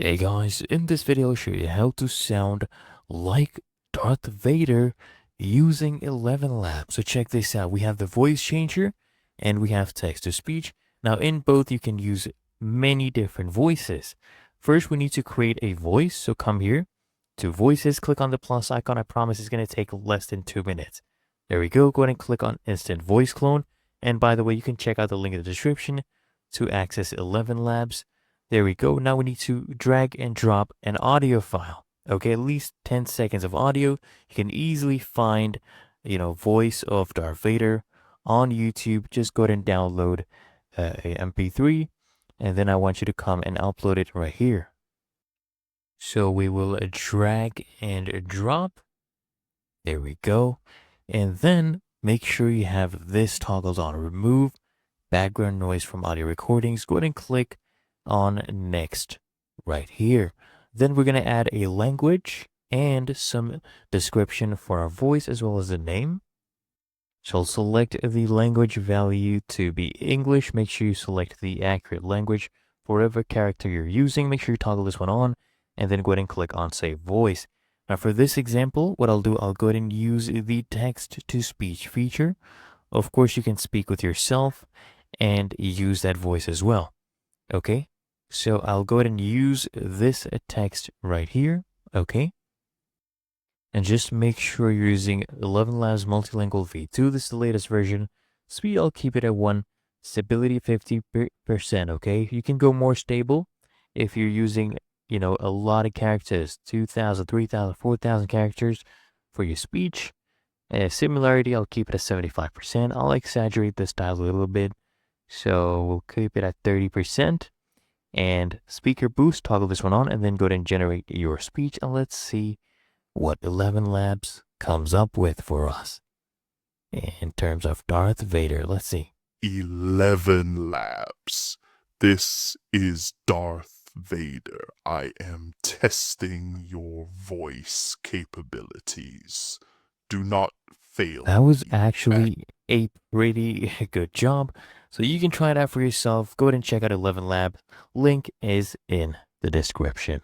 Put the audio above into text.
Hey guys, in this video I'll show you how to sound like Darth Vader using ElevenLabs. So check this out. We have the voice changer and we have text to speech. Now in both you can use many different voices. First we need to create a voice. So come here to voices, click on the plus icon. I promise it's going to take less than 2 minutes. There we go. Go ahead and click on instant voice clone. And by the way, you can check out the link in the description to access ElevenLabs. There we go. Now we need to drag and drop an audio file. Okay, at least 10 seconds of audio. You can easily find, voice of Darth Vader on YouTube. Just go ahead and download a MP3, and then I want you to come and upload it right here. So we will drag and drop. There we go. And then make sure you have this toggled on. Remove background noise from audio recordings. Go ahead and click on next right here. Then we're going to add a language and some description for our voice as well as the name. So I'll select the language value to be English. Make sure you select the accurate language for whatever character you're using. Make sure you toggle this one on and then go ahead and click on save voice. Now for this example, what I'll do, I'll go ahead and use the text to speech feature. Of course, you can speak with yourself and use that voice as well. Okay, so I'll go ahead and use this text right here. Okay, and just make sure you're using ElevenLabs Multilingual V2. This is the latest version. Speed, I'll keep it at 1. Stability 50%. Okay, you can go more stable if you're using, a lot of characters, 2,000, 3,000, 4,000 characters for your speech. Similarity, I'll keep it at 75%. I'll exaggerate the style a little bit. So we'll keep it at 30%. And speaker boost, toggle this one on and then go ahead and generate your speech. And let's see what ElevenLabs comes up with for us in terms of Darth Vader. Let's see. ElevenLabs. This is Darth Vader. I am testing your voice capabilities. Do not fail. That was actually a pretty good job. So you can try it out for yourself. Go ahead and check out ElevenLabs. Link is in the description.